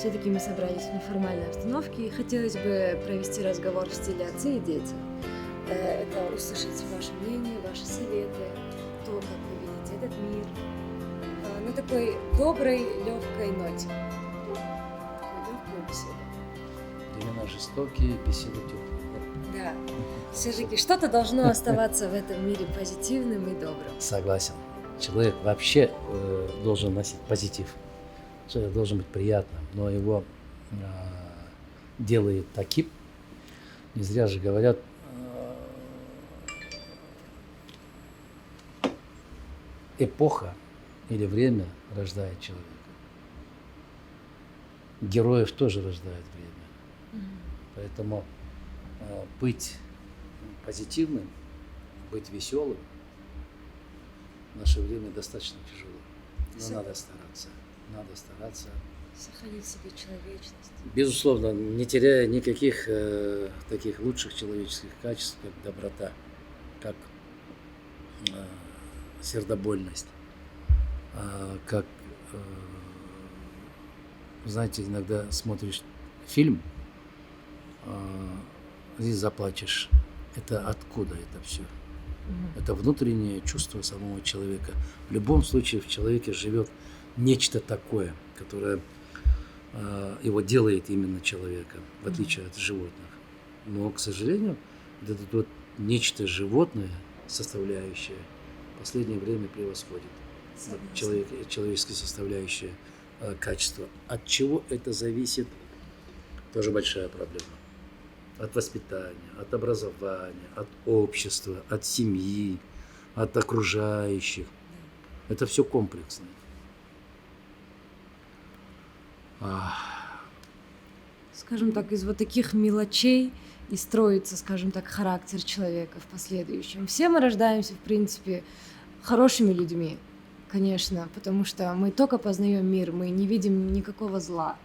Все-таки мы собрались в неформальной обстановке, и хотелось бы провести разговор в стиле отцы и дети. Это услышать ваше мнение, ваши советы, то, как вы видите этот мир, на такой доброй, легкой ноте. Такой легкую беседу. Времена жестокие, беседы теплые. Да. Все-таки что-то должно оставаться в этом мире позитивным и добрым. Согласен. Человек вообще должен носить позитив. Человек должен быть приятным, но его делает таким. Не зря же говорят, эпоха или время рождает человека. Героев тоже рождает время. Поэтому быть позитивным, быть веселым в наше время достаточно тяжело. Но надо стараться. Надо стараться. Сохранить в себе человечность. Безусловно, не теряя никаких таких лучших человеческих качеств, как доброта, как сердобольность, как, знаете, иногда смотришь фильм, здесь заплачешь. Это откуда это все? Это внутреннее чувство самого человека. В любом случае в человеке живет нечто такое, которое его делает именно человеком, в отличие от животных. Но, к сожалению, вот это вот нечто животное, составляющее, в последнее время превосходит человеческое составляющее качество. От чего это зависит, тоже большая проблема. От воспитания, от образования, от общества, от семьи, от окружающих. Это все комплексно. Скажем так, из вот таких мелочей и строится, скажем так, характер человека в последующем. Все мы рождаемся, в принципе, хорошими людьми, конечно, потому что мы только познаем мир, мы не видим никакого зла.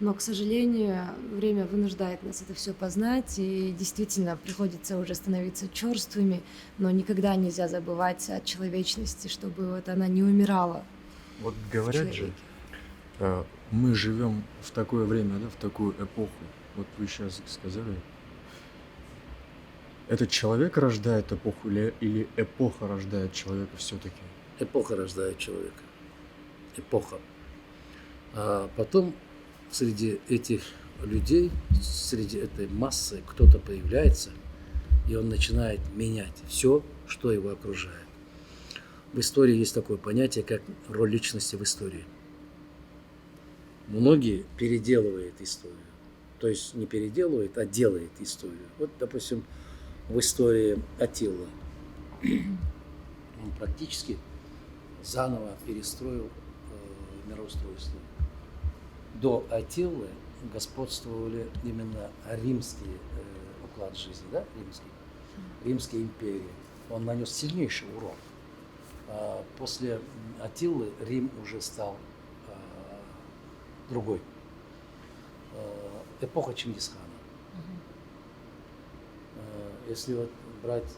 Но, к сожалению, время вынуждает нас это все познать, и действительно приходится уже становиться черствыми, но никогда нельзя забывать о человечности, чтобы вот она не умирала. Вот говорят же, мы живем в такое время, да, в такую эпоху. Вот вы сейчас сказали, это человек рождает эпоху или эпоха рождает человека все-таки? Эпоха рождает человека. Эпоха. А потом среди этих людей, среди этой массы кто-то появляется, и он начинает менять все, что его окружает. В истории есть такое понятие, как роль личности в истории. Многие переделывают историю. То есть не переделывают, а делают историю. Вот, допустим, в истории Аттила. Он практически заново перестроил мироустройство. До Аттилы господствовали именно римский уклад жизни, да, Римская империя. Он нанес сильнейший урон. После Аттилы Рим уже стал другой. Эпоха Чингисхана. Если вот брать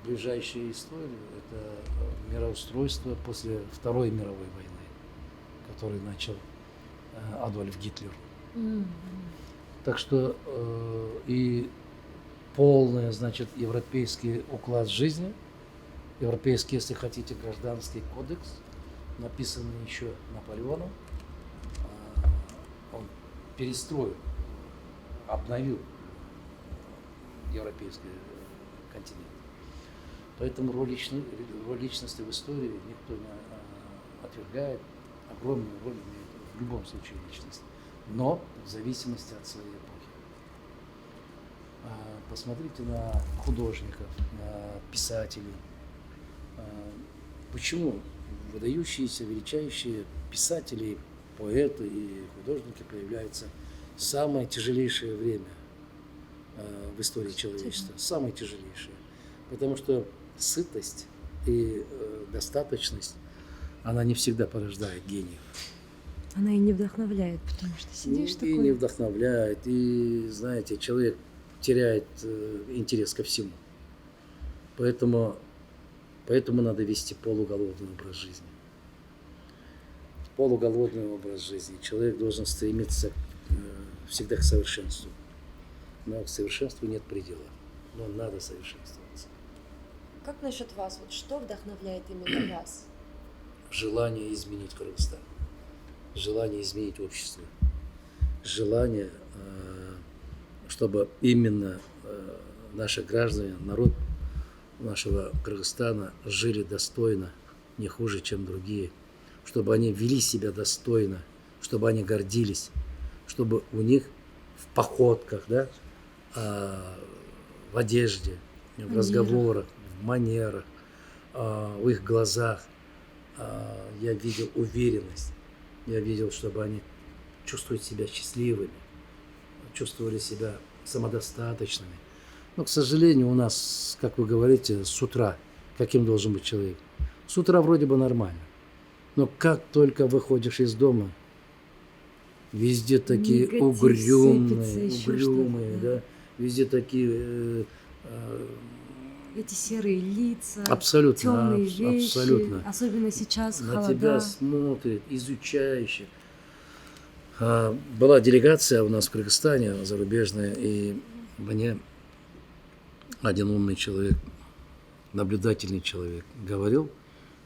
ближайшую историю, это мироустройство после Второй мировой войны, который начал Адольф Гитлер. Так что и полный, значит, европейский уклад жизни, европейский, если хотите, гражданский кодекс, написанный еще Наполеоном, он перестроил, обновил европейский континент. Поэтому роль личности в истории никто не отвергает. Огромную роль имеет в любом случае личность, но в зависимости от своей эпохи. Посмотрите на художников, на писателей. Почему выдающиеся, величайшие писатели, поэты и художники появляются в самое тяжелейшее время в истории человечества? Самое тяжелейшее. Потому что сытость и достаточность, она не всегда порождает гениев. Она и не вдохновляет, потому что сидишь такой... И не вдохновляет, и, знаете, человек теряет интерес ко всему. Поэтому надо вести полуголодный образ жизни. полуголодный образ жизни. Человек должен стремиться всегда к совершенству. Но к совершенству нет предела. Но надо совершенствоваться. Как насчет вас? Вот что вдохновляет именно вас? Желание изменить Кыргызстан. Желание изменить общество. Желание, чтобы именно наши граждане, народ нашего Кыргызстана жили достойно, не хуже, чем другие. Чтобы они вели себя достойно, чтобы они гордились, чтобы у них в походках, да, в одежде, в разговорах, в манерах, в их глазах я видел уверенность. Я видел, чтобы они чувствовали себя счастливыми, чувствовали себя самодостаточными. Но, к сожалению, у нас, как вы говорите, с утра, каким должен быть человек? С утра вроде бы нормально. Но как только выходишь из дома, везде такие Негатив угрюмые, сыпется, еще что-то, да, везде такие Эти серые лица, абсолютно, темные вещи, абсолютно. особенно сейчас На холода. тебя смотрят, изучающие. Была делегация у нас в Кыргызстане зарубежная, и мне один умный человек, наблюдательный человек, говорил,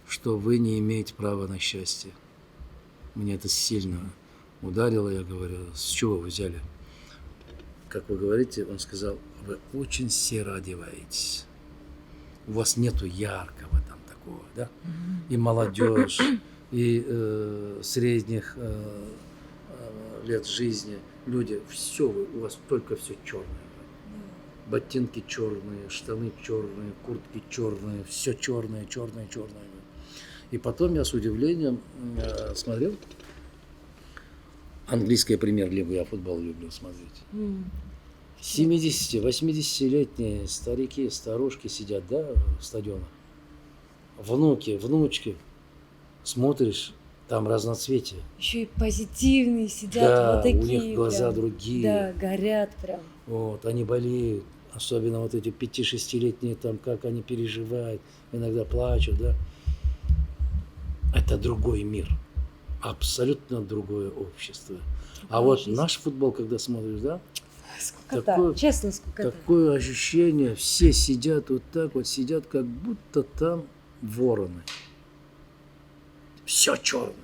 что вы не имеете права на счастье. Мне это сильно ударило, я говорю, с чего вы взяли? Как вы говорите, он сказал, вы очень серо одеваетесь. У вас нету яркого там такого, да? И молодежь, и средних лет жизни, люди, все, у вас только все черное. Ботинки черные, штаны черные, куртки черные, все черное, черное, черное. И потом я с удивлением смотрел английская премьер-лигу, я футбол люблю смотреть. 70, 80-летние старики, старушки сидят, да, в стадионах. Внуки, внучки. Смотришь, там разноцветие. Еще и позитивные сидят, Да, вот такие. у них глаза прям, другие. Да, горят прям. Вот, они болеют. Особенно вот эти 5-6-летние, там, как они переживают, иногда плачут, да. Это другой мир. Абсолютно другое общество. А вот жизнь. наш футбол, когда смотришь, да, Скукота, такое- честно, скукота. такое ощущение, все сидят вот так вот, сидят, как будто там вороны. Все черное.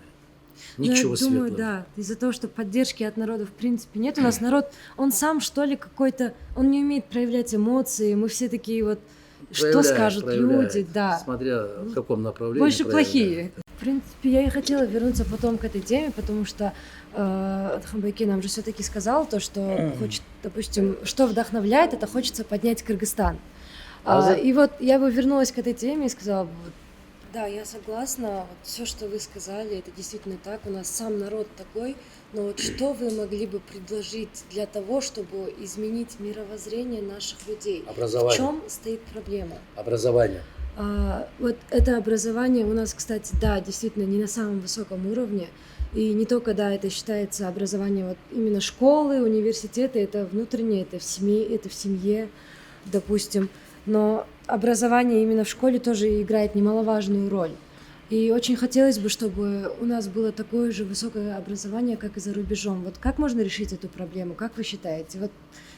Ну, Ничего я светлого. думаю, да, из-за того, что поддержки от народа в принципе нет. У нас народ, он сам что ли какой-то, он не умеет проявлять эмоции. Мы все такие вот, что Проявляет, скажут проявляет, люди, да. Смотря в каком направлении. Больше проявляет. плохие. В принципе, я и хотела вернуться потом к этой теме, потому что Атхамбайке нам же все-таки сказал то, что хочет, допустим, что вдохновляет, это хочется поднять Кыргызстан. И вот я бы вернулась к этой теме и сказала бы, вот, да, я согласна, вот все, что вы сказали, это действительно так, у нас сам народ такой, но вот что вы могли бы предложить для того, чтобы изменить мировоззрение наших людей? Образование. В чем стоит проблема? Образование. Вот это образование у нас, кстати, да, действительно не на самом высоком уровне. И не только, да, это считается образование вот именно школы, университеты, это внутреннее, это в семье, допустим. Но образование именно в школе тоже играет немаловажную роль. И очень хотелось бы, чтобы у нас было такое же высокое образование, как и за рубежом. Вот как можно решить эту проблему? Как вы считаете? Вот,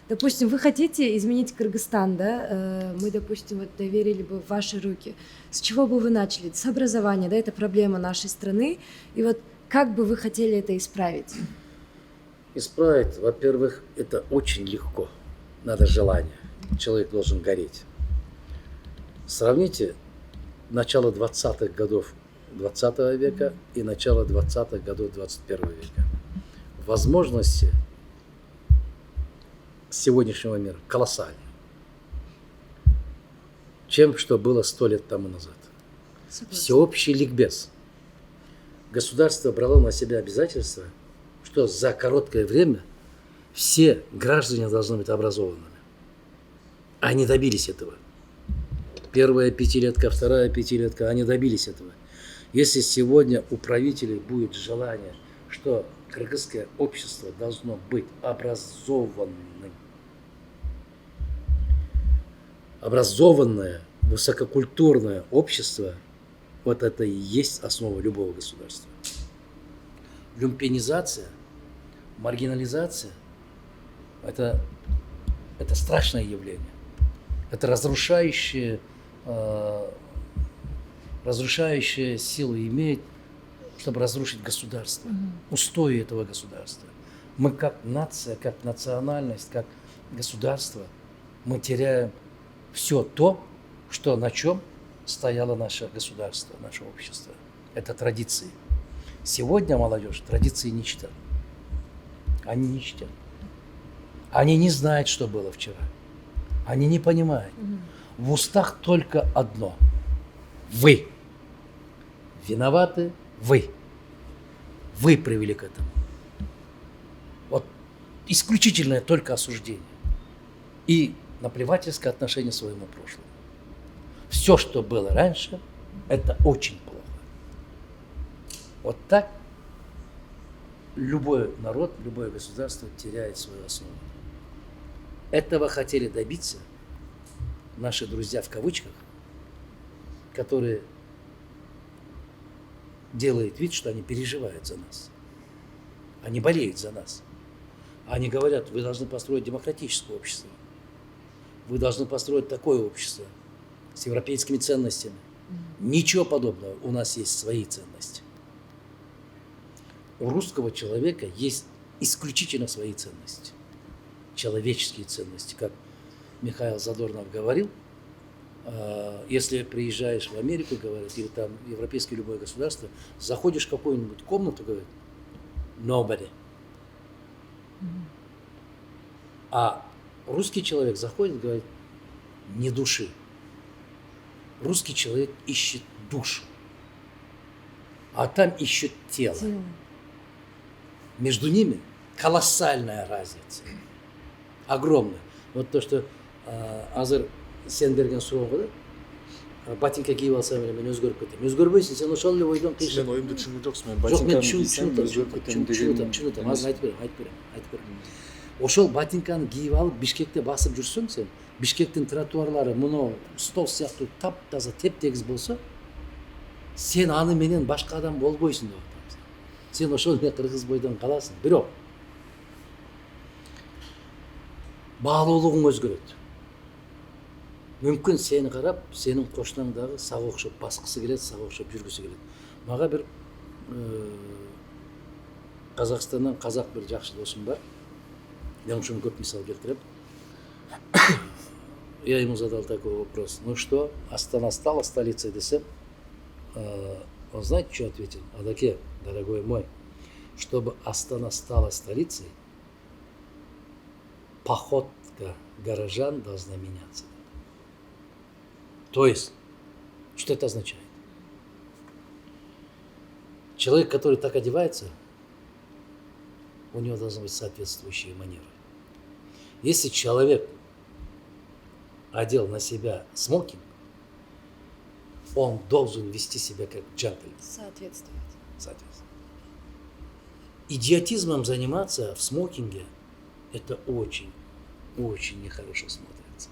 допустим, вы хотите изменить Кыргызстан, да? Мы, допустим, вот доверили бы в ваши руки. С чего бы вы начали? С образования, да? Это проблема нашей страны. И вот как бы вы хотели это исправить? Исправить, во-первых, это очень легко. Надо желание. Человек должен гореть. Сравните начало 20-х годов 20 века и начало 20-х годов 21 века. Возможности сегодняшнего мира колоссальны. Чем что было 100 лет тому назад. Согласна. Всеобщий ликбез. Государство брало на себя обязательство, что за короткое время все граждане должны быть образованными. Они добились этого. Первая пятилетка, вторая пятилетка, они добились этого. Если сегодня у правителей будет желание, что кыргызское общество должно быть образованное, высококультурное общество, вот это и есть основа любого государства. люмпенизация, маргинализация – это страшное явление. Это разрушающее силу имеет, чтобы разрушить государство, устои этого государства. Мы как нация, как национальность, как государство, мы теряем все то, на чем стояло наше государство, наше общество. Это традиции. Сегодня молодежь традиции не читает. Они не читают. Они не знают, что было вчера. Они не понимают. В устах только одно. Вы. Виноваты вы. Вы привели к этому. Вот исключительное только осуждение. И наплевательское отношение к своему прошлому. Все, что было раньше, это очень плохо. Вот так любой народ, любое государство теряет свою основу. Этого хотели добиться наши друзья в кавычках, которые делают вид, что они переживают за нас. Они болеют за нас. Они говорят, вы должны построить демократическое общество. Вы должны построить такое общество с европейскими ценностями. Ничего подобного. У нас есть свои ценности. У русского человека есть исключительно свои ценности. Человеческие ценности. Как Михаил Задорнов говорил, если приезжаешь в Америку, говорит, или там европейское любое государство, заходишь в какую-нибудь комнату, говорит, nobody. А русский человек заходит, говорит, не души. Русский человек ищет душу, а там ищет тело. Между ними колоссальная разница. Огромная. Вот то, что Азыр сен берген сұрауға да, ботинка киіп алсам мен өзгеріп кетемін. Өзгермейсің, сен ошол эле ойдон Сен ойымды түсінген жоқсың, мен Жоқ, мен ботинканы кисем өзгеріп кетемін деген. түсініп азыр айтып берем. Ошол ботинканы кийип алып Бишкекте басып жүрсөң сен, Бишкектин тротуарлары мына стол сыяктуу таптаза теп-тегиз болсо, сен аны менен башка адам болбойсуң деп атам. Сен ошол эле кыргыз бойдон каласың. Бирок баалуулугуң өзгөрөт. Мүмкүн сени карап, сенин кошунаңдагы сага окшоп баскысы келет, сага окшоп жүргүсү келет. Мага бир Казакстандан казак бир жакшы досум бар. Я ушуну көп мисал келтирем. Я ему задал такой вопрос. Ну что, Астана стала столицей десем? Он знаете, что ответил? Адаке, дорогой мой, чтобы Астана стала столицей, походка горожан должна меняться. То есть, что это означает? Человек, который так одевается, у него должны быть соответствующие манеры. Если человек одел на себя смокинг, он должен вести себя как джентльмен. Соответствовать. Соответственно. Идиотизмом заниматься в смокинге – это очень, очень нехорошо смотрится.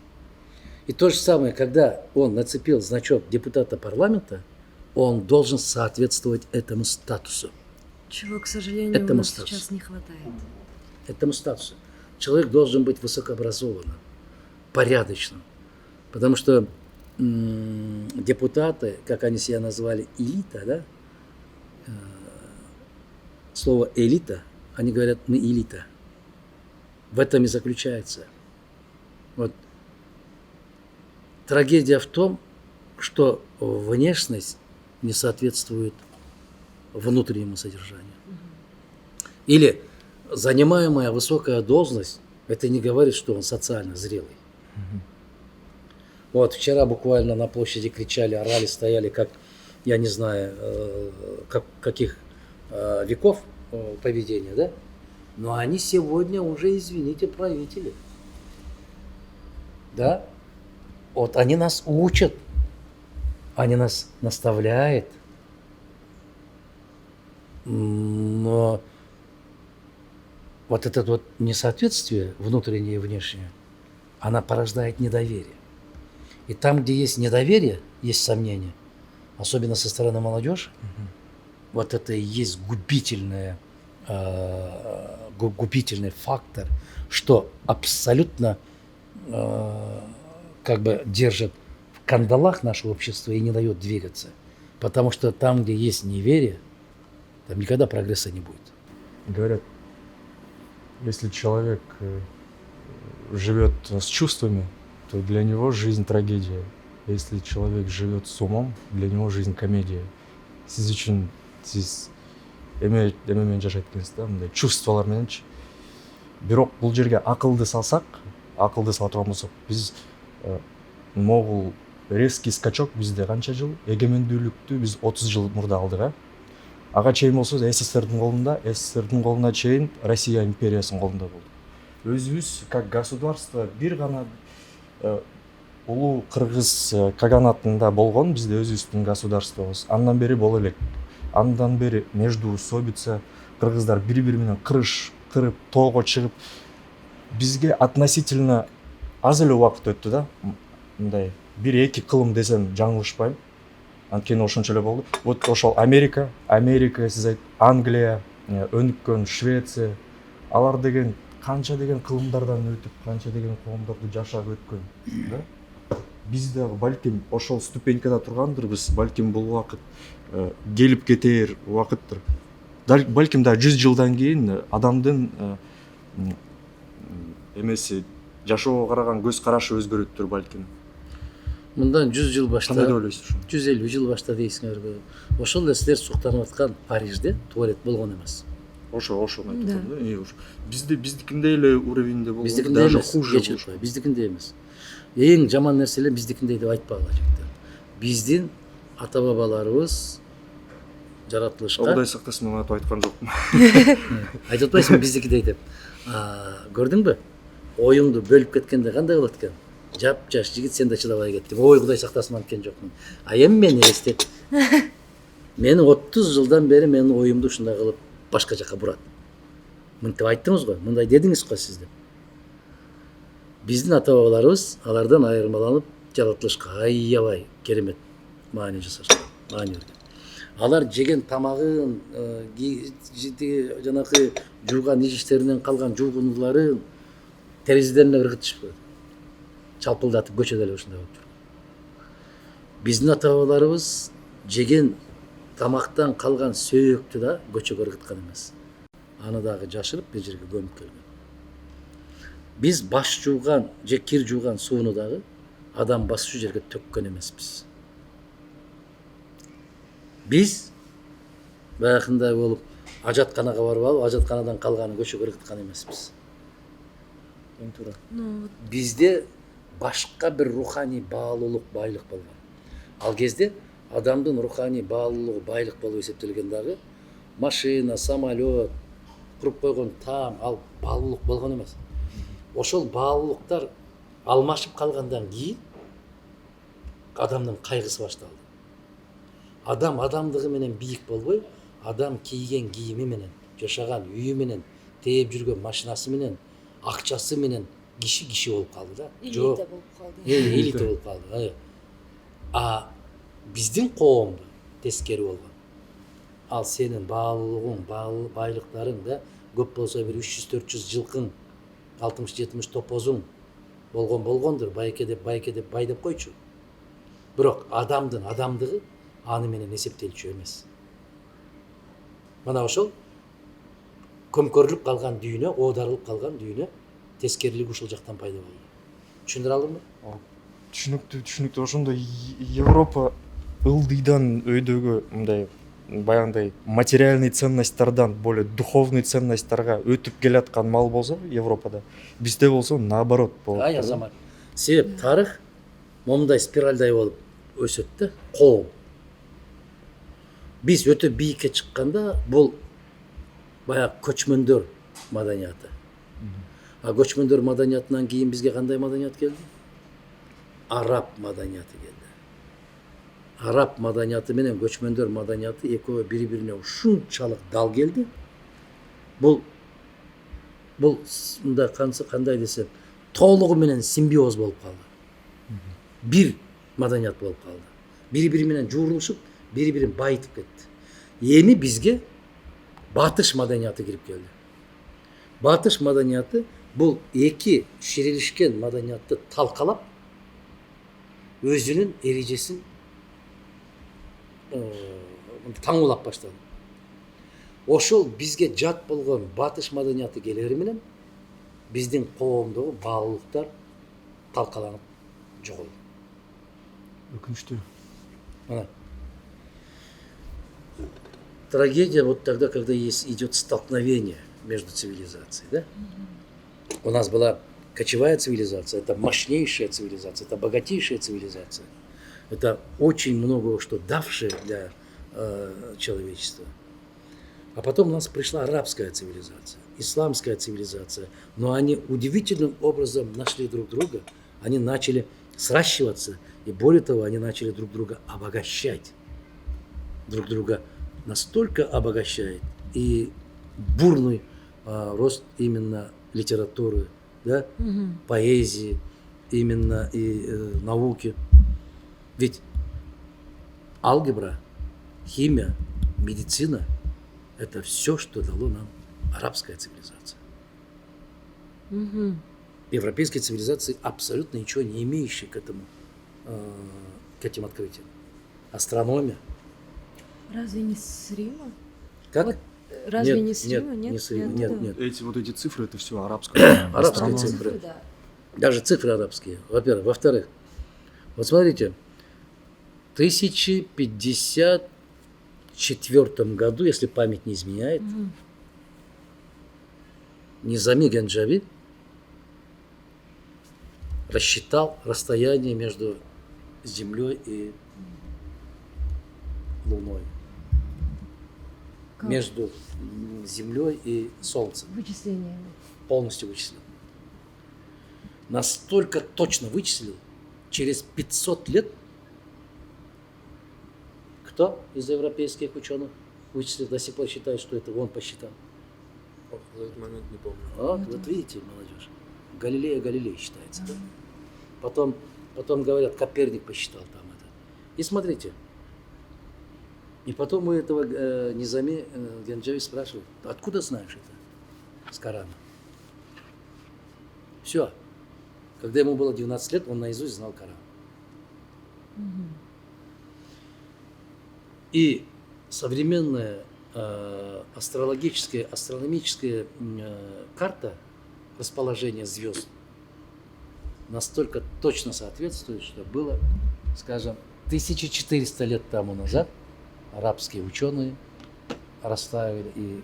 И то же самое, когда он нацепил значок депутата парламента, он должен соответствовать этому статусу. Чего, к сожалению, у Этому нас статусу. сейчас не хватает. Этому статусу. Человек должен быть высокообразованным, порядочным. Потому что депутаты, как они себя назвали, элита, да? Слово элита, они говорят, мы элита. В этом и заключается. Вот. Трагедия в том, что внешность не соответствует внутреннему содержанию. Или занимаемая высокая должность, это не говорит, что он социально зрелый. Вот вчера буквально на площади кричали, орали, стояли, как, я не знаю, каких веков поведения, да? Но они сегодня уже, извините, правители. Да? Вот они нас учат, они нас наставляют. Но вот это вот несоответствие внутреннее и внешнее, она порождает недоверие. И там, где есть недоверие, есть сомнения, особенно со стороны молодежи, вот это и есть губительное губительный фактор, что абсолютно как бы держит в кандалах наше общество и не дает двигаться. Потому что там, где есть неверие, там никогда прогресса не будет. Говорят, если человек живет с чувствами, то для него жизнь трагедия. Если человек живет с умом, для него жизнь комедия. Сиз үчүн сиз эмемен жашайт экенсиз да, мындай чувстволор мененчи. Бирок бул жерге акылды салсак, акылды сала турган болсок, биз могул резкий скачок бизде канча жыл, эгемендүүлүктү биз 30 жыл мурда алдык, а? Ага чейин болсо СССРдин колунда, СССРдин колуна чейин Россия империясынын колунда болду. Өзүбүз как государство бир гана улуу кыргыз каганатында болгон бизде өзүбүздүн государствобуз. Андан бери боло элек. Андан бери междуусобица, кыргыздар бири-бири менен кырып, тоого чыгып, бизге относительно аз эле убакыт өттү да. Мындай 1-2 кылым десем жаңылышпайм. Анткени ошончо эле болду. Вот ошол Америка, сиз айт, Англия, өнүккөн Швеция, алар деген канча деген кылымдардан өтүп, канча деген коомдорду жашап өткөн, да? Биз дагы балким ошол ступенькада тургандырбыз, балким бул убакыт келип кетер убакыттыр. Балким да 100 жылдан кийин адамдын эмеси жашоого караган көз карашы өзгөрөттүр балким. Мындан 100 жыл башта, Кандай деп ойлойсуз ушуну? 150 жыл башта дейсиңерби? Ошол эле силер суктанып аткан Парижде туалет болгон эмес. Ошону айтып атам да. Биздикиндей эле уровеньде болгон. Биздикиндей эмес, кечирип, биздикиндей эмес. Эң жаман нерсе эле биздикиндей деп айтпагыла жигиттер. Биздин ата бабаларыбыз жаратылышка. Алдай сактасын, мен атып айткан жокмун. Айтып атпайсыңбы биздикидей деп? Көрдүңбү? Оюңду бөлүп кеткенде кандай болот экен? Жап-жаш жигит, сен да чыдабай кеттиң. Ой, Кудай сактасын, анткен жокмун. Эми мен элестет. Менин 30 жылдан бери менин оюмду ушундай кылып башка жака бурат. Мынтип айттыңыз го, мындай дедиңиз го сиз деп. Биздин ата бабаларыбыз алардан айырмаланып жаратылышка аябай керемет маани жасашкан, маани берген. Алар жеген тамагын, жанакы жууган ижиштеринен калган жуугунуларын терезелерине ыргытышып койду. Чалпылдатып көчөдө эле ушундай болуп жүргөн. Биздин ата бабаларыбыз жеген тамактан калган сөөктү да көчөгө ыргыткан эмес. Аны дагы жашырып бир жерге көмүп келген. Биз баш жууган же кир жууган сууну дагы адам басчу жерге төккөн эмеспиз. Биз баягындай болуп ажатканага барып алып, ажатканадан калганын көчөгө ыргыткан эмеспиз. Эң туура. Бизде башка бир руханий баалуулук, байлык болгон. Ал кезде адамдын руханий баалуулугу, байлык болуп эсептелген дагы машина, самолет, куруп койгон таам, ал баалуулук болгон эмес. Ошол баалуулуктар алмашып калгандан кийин адамдын кайгысы башталды. Адам адамдыгы менен бийик болбой, адам кийген кийими менен, жашаган үйү менен, тээп жүргөн машинасы менен, акчасы менен киши болуп калды да. Элита болуп калды. Элита болуп калды. Биздин коомдо тескери болгон. Ал сенин баалуулугуң, байлыктарың да көп болсо бир 300-400 жылкың, 60-70 топозуң болгондур. Байке деп бай деп койчу. Бирок адамдын адамдыгы аны менен эсептелчү эмес. Мына ошол көмкөрүлүп калган дүйнө, оодарылып калган дүйнө, тескерилиги ушул жактан пайда болду. Түшүндүрө алдымбы? Түшүнүктүү. Ошондо Европа ылдыйдан өйдөгө мындай баягындай материальный ценностьтардан более духовный ценностьтарга өтүп келаткан мал болсо Европада, бизде болсо наоборот болот. Азамат. Себеп тарых момундай спиральдай болуп өсөт да, коом. Биз өтө бийикке чыкканда бул баягы көчмөндөр маданияты. Көчмөндөр маданиятынан кийин бизге кандай маданият келди? Араб маданияты келди. Араб маданияты менен көчмөндөр маданияты экөө бири-бирине ушунчалык дал келди. Бул мындай кандай десем, толугу менен симбиоз болуп калды. Бир маданият болуп калды. Бири-бири менен жуурулушуп, бири-бирин байытып кетти. Эми бизге батыш маданияты кирип келди. Батыш маданияты бул эки ширилишкен маданиятты талкалап өзүнүн эрежесин таңуулап баштады. Ошол бизге жат болгон батыш маданияты келери менен биздин коомдогу баалуулуктар талкаланып жоголду. Өкүнүчтүү. Ана. Трагедия вот тогда, когда идет столкновение между цивилизацией, да? У нас была кочевая цивилизация, это мощнейшая цивилизация, это богатейшая цивилизация, это очень много что давшее для человечества. А потом у нас пришла арабская цивилизация, исламская цивилизация, но они удивительным образом нашли друг друга, они начали сращиваться, и более того, они начали друг друга обогащать. Друг друга настолько обогащает и бурный рост именно литературы, да, поэзии, именно и науки. Ведь алгебра, химия, медицина – это все, что дало нам арабская цивилизация. Европейской цивилизации абсолютно ничего не имеющей к этим открытиям. Астрономия. Разве не с Рима? Как? Вот, разве Нет, не с Рима? не с Рима, нет, нет. Эти цифры, это все арабское. Арабские Астрономия. цифры. Да. Даже цифры арабские, во-первых. Во-вторых, вот смотрите, в 1054 году, если память не изменяет, Низами Гянджави рассчитал расстояние между Землей и Луной. Как? Между Землей и Солнцем. Вычислениями. Полностью вычислил. Настолько точно вычислил, через 500 лет, кто из европейских ученых вычислил, до сих пор считает, что это он посчитал. За этот момент не помню. Вот видите, молодежь. Галилей считается. Да? Потом говорят, Коперник посчитал там это. И смотрите. И потом у этого Низами Гянджави спрашивают, откуда знаешь это? С Корана. Все. Когда ему было 12 лет, он наизусть знал Коран. И современная астрономическая карта расположения звезд настолько точно соответствует, что было, скажем, 1400 лет тому назад арабские ученые расставили и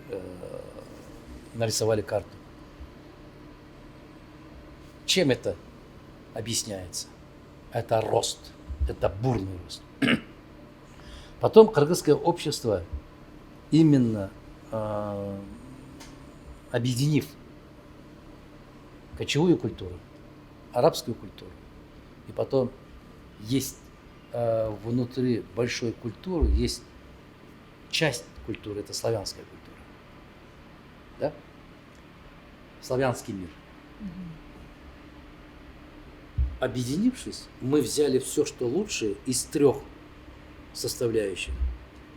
нарисовали карту. Чем это объясняется? Это рост, это бурный рост. Потом кыргызское общество, именно объединив кочевую культуру, арабскую культуру, и потом есть внутри большой культуры, есть часть культуры, это славянская культура. Да? Славянский мир. Объединившись, мы взяли все, что лучшее из трех составляющих.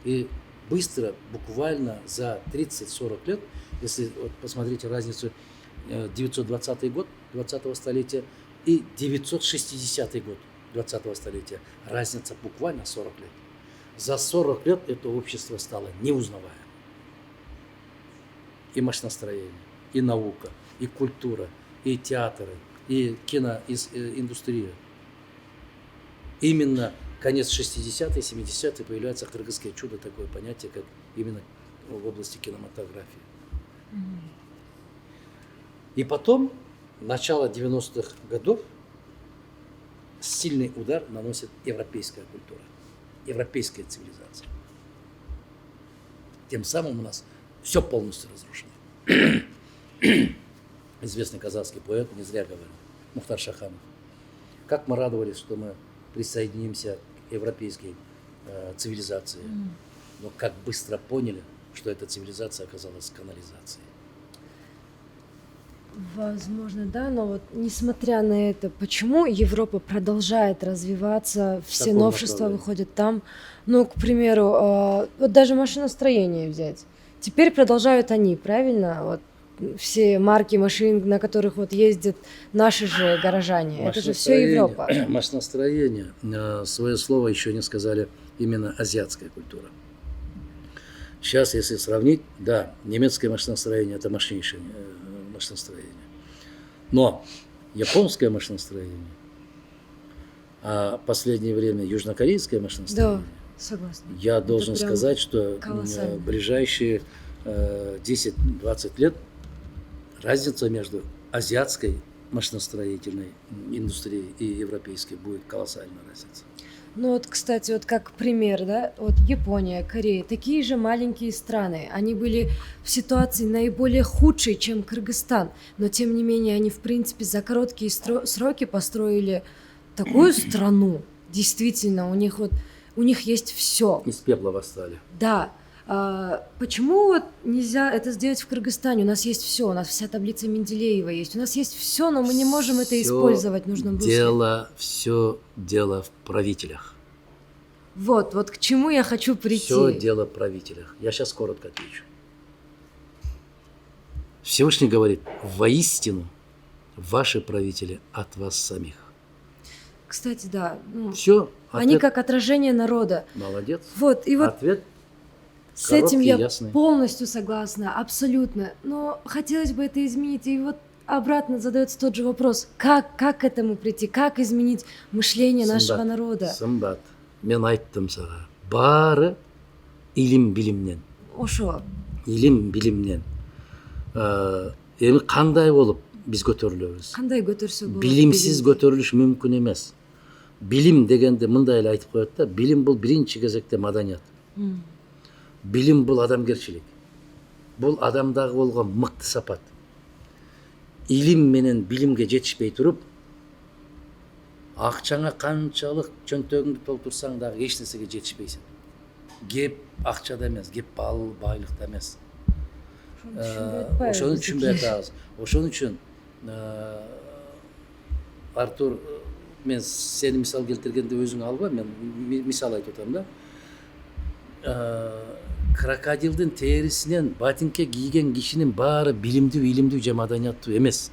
И быстро, буквально за 30-40 лет, если вот посмотрите разницу 920 год 20-го столетия и 960 год 20-го столетия, разница буквально 40 лет. За 40 лет это общество стало неузнаваемым. И машиностроение, и наука, и культура, и театры, и киноиндустрия. Именно конец 60-е, 70-е появляется кыргызское чудо, такое понятие, как именно в области кинематографии. И потом, начало 90-х годов, сильный удар наносит европейская культура, европейская цивилизация. Тем самым у нас все полностью разрушено. Известный казахский поэт не зря говорил, Мухтар Шаханов. Как мы радовались, что мы присоединимся к европейской цивилизации, но как быстро поняли, что эта цивилизация оказалась канализацией. Возможно, да, но вот несмотря на это, почему Европа продолжает развиваться, все каком новшества направлении? выходят там, ну, к примеру, вот даже машиностроение взять. Теперь продолжают они, правильно? Вот все марки машин, на которых вот ездят наши же горожане. Это же все Европа. Машиностроение, свое слово еще не сказали именно азиатская культура. Сейчас, если сравнить, да, немецкое машиностроение – это мощнейшее машиностроение. Но японское машиностроение, а в последнее время южнокорейское машиностроение, Да, согласна. я должен прям сказать, что колоссально. в ближайшие 10-20 лет разница между азиатской машиностроительной индустрией и европейской будет колоссальная разница. Ну вот, кстати, вот как пример, да, вот Япония, Корея, такие же маленькие страны, они были в ситуации наиболее худшей, чем Кыргызстан, но тем не менее они, в принципе, за короткие сроки построили такую страну, действительно, у них есть все. Из пепла восстали. Да. Почему вот нельзя это сделать в Кыргызстане? У нас есть все, у нас вся таблица Менделеева есть, у нас есть все, но мы не можем это Всё использовать в нужном русле. Все дело в правителях. Вот к чему я хочу прийти. Все дело в правителях. Я сейчас коротко отвечу. Всевышний говорит: воистину ваши правители от вас самих. Кстати, да. Все. Они как отражение народа. Молодец. Вот, и вот Ответ с этим короткий, я ясный. полностью согласна, абсолютно. Но хотелось бы это изменить. И вот обратно задается тот же вопрос. Как к этому прийти? Как изменить мышление нашего народа? Сымбат, мен айттым сага. Бары илим билимнен. Ошо. Илим билимнен. Эми кандай болуп биз көтөрүлөбүз? Кандай көтөрсө болот? Билимсиз көтөрүлүш мүмкүн эмес. Билим дегенде мындай эле айтып коет да, билим бул биринчи кезекте маданият. Билим бул адамгерчилик. Бул адамдагы болгон мыкты сапат. Илим менен билимге жетишпей туруп, акчаңа канчалык чөнтөгүңдү толтурсаң дагы эч нерсеге жетишпейсиң. Кеп акчада эмес, кеп байлыкта эмес. Ошону түшүнбөй атабыз. Ошон үчүн Артур, мен сени мисал келтиргенде өзүң алба, мен мисал айтып атам да. Крокодилдин терисинен ботинке кийген кишинин баары билимдүү, илимдүү же маданияттуу эмес.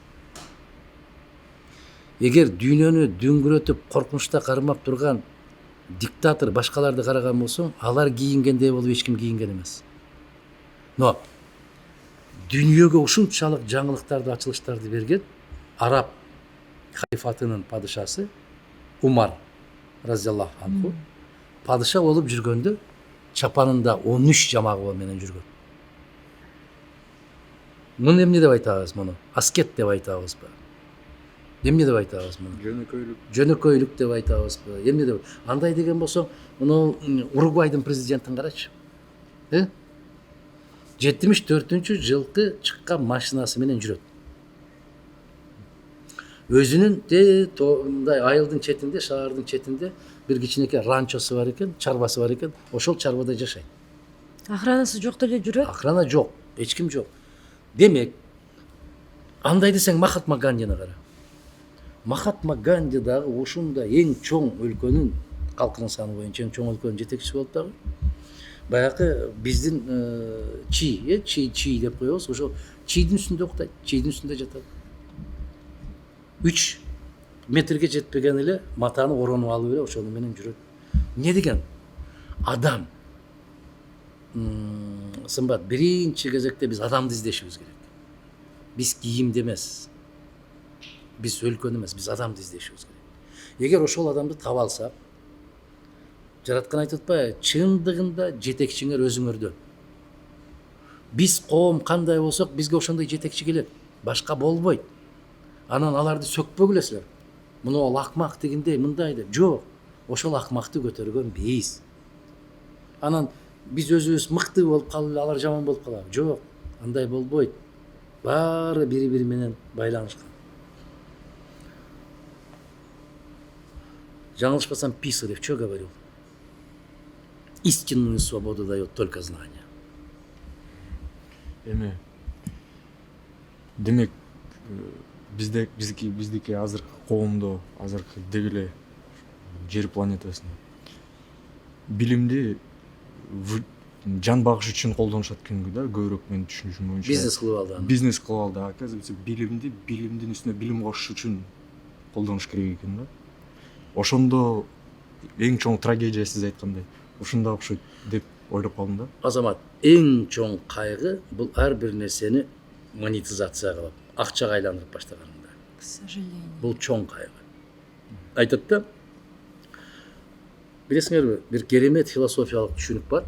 Эгер дүйнөнү дүңгүрөтүп коркунучта кармап турган диктатор башкаларды караган болсоң, алар кийингендей болуп эч ким кийинген эмес. Но дүйнөгө ушунчалык жаңылыктарды, ачылыштарды берген араб халифатынын падышасы Умар разияллаху анху падыша болуп жүргөндө чапанында 13 жамагы менен жүргөн. Муну эмне деп айтабыз муну? Аскет деп айтабызбы? Эмне деп айтабыз муну? Жөнөкөйлүк деп айтабызбы? Эмне деп? Андай деген болсоң, муну Уругвайдын президентин карачы. 74-жылкы чыккан машинасы менен жүрөт. Өзүнүн мындай айылдын четинде, шаардын четинде бир кичинекей ранчосу бар экен, чарбасы бар экен, ошол чарбада жашайт. Охранасы жок деле жүрөт? Охрана жок, эч ким жок. Демек, андай десең Махатма Гандини кара. Махатма Ганди дагы ушундай эң чоң өлкөнүн, калкынын саны боюнча эң чоң өлкөнүн жетекчиси болуп дагы. Баягы биздин чий деп коебуз, ошо чийдин үстүндө уктайт, чийдин үстүндө жатат. 3 метрге жетпеген эле матаны оронуп алып эле ошону менен жүрөт. Эмне деген? Адам. Сымбат, биринчи кезекте биз адамды издешибиз керек. Биз кийимди эмес. Биз өлкөнү эмес, биз адамды издешибиз керек. Эгер ошол адамды таба алсак, жараткан айтып атпайбы, чындыгында жетекчиңер өзүңөрдө. Биз коом кандай болсок, бизге ошондой жетекчи келет. Башка болбойт. Анан аларды сөкпөгүлөсүлөр. Муну ал акмак дегендей, мындай деп. Жок. Ошол акмакты көтөргөн биз. Анан биз өзүбүз мыкты болуп калып, алар жаман болуп калабы? Жок. Андай болбойт. Баары бири-бири менен байланышкан. Жаңылышпасам, Писарев что говорил? Истинную свободу дает только знание. Демек, биздики азыркы коомдо, азыркы деги эле жер планетасында билимди жан багыш үчүн колдонушат кеңири да, көбүрөөк менин түшүнүшүм боюнча. Бизнес кылып алды аны. Бизнес кылып алды, оказывается, билимдин үстүнө билим кошуш үчүн колдонуш керек экен да. Ошондо эң чоң трагедия сиз айткандай ушундай окшойт деп ойлоп калдым да. Азамат, эң чоң кайгы бул ар бир нерсени монетизация кылып, акчага айландырып баштаганында. К сожалению. Бул чоң кайгы. Айтат да, билесиңерби, бир керемет философиялык түшүнүк бар.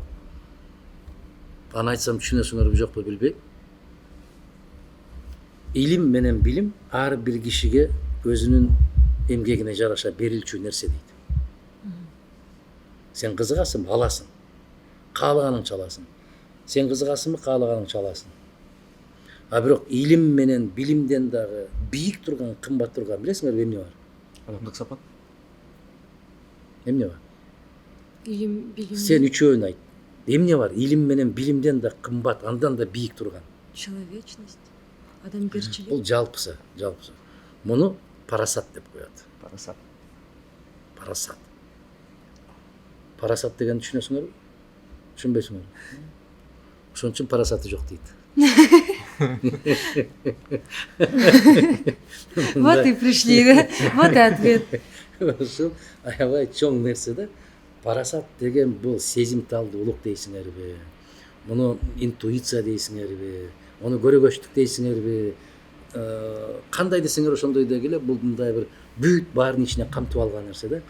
Аны айтсам түшүнөсүңөрбү жокпу билбейм. Илим менен билим ар бир кишиге өзүнүн эмгегине жараша берилчү нерсе дейт. Сен кызыгасыңбы, аласың. Каалаганыңча аласың. Сен кызыгасыңбы, каалаганыңча аласың. А бирок илим менен билимден дагы бийик турган, кымбат турган билесиңерби эмне бар? Адамдык сапат. Эмне бар? Билим. Сен үчөөнү айт. Эмне бар? Илим менен билимден да кымбат, андан да бийик турган. Человечность. Адамгерчилик. Бул жалпысы. Муну парасат деп коет. Парасат. Парасат. Парасат деген түшүнөсүңөрбү? Түшүнбөйсүңөрбү? Ошон үчүн парасаты жок дейт. Вот и пришли, да? Вот и ответ. Ушул аябай чоң нерсе да. Парасат деген бул сезимталдуулук дейсиңерби? Муну интуиция дейсиңерби? Муну көрөгөчтүк дейсиңерби? Кандай десеңер ошондой дегиле, бул мындай бир бүт баарын ичине камтып алган нерсе да.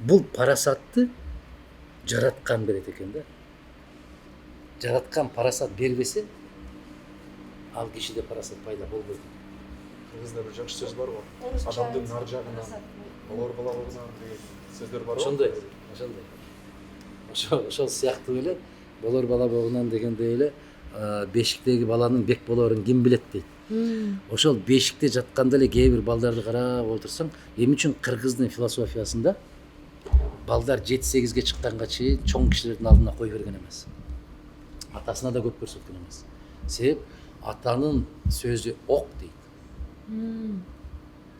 Бул парасатты жараткан берет экен да. Жараткан парасат бербесе, ал кишиде парасат пайда болбойт. Кыргызда бир жакшы сөз бар го. Адамдын нар жагынан болор балалыгынан деген сөздөр бар го. Ошондой. Ошол сыяктуу эле болор бала богунан дегендей эле бешиктеги баланын бек болорун ким билет дейт. Ошол бешикте жатканда эле кээ бир балдарды карап отурсаң, эмне үчүн кыргыздын философиясында балдар 7-8ге чыкканга чейин чоң кишилердин алдына кой берген эмес. Атасына да көп көрсөткөн эмес. Себеп атанын сөзү ок дейт.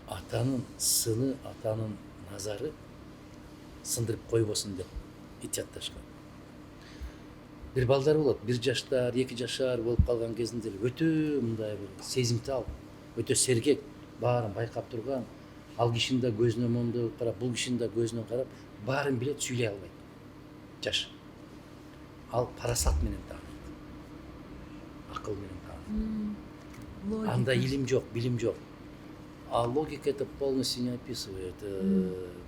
Атанын сыны, атанын назары сындырып койбосун деп итиятташкан. Бир балдар болот, 1 жаштар, 2 жашар болуп калган кезинде өтө мындай бир сезимтал, өтө сергек, баарын байкап турган, ал кишинин да көзүнө моңдоп карап, бул кишинин да көзүнө карап, баарын билет, сүйлөй албайт. Жаш. Ал парасат менен тааныйт. Акыл менен тааныйт. Анда илим жок, билим жок. А логика это полностью не описывает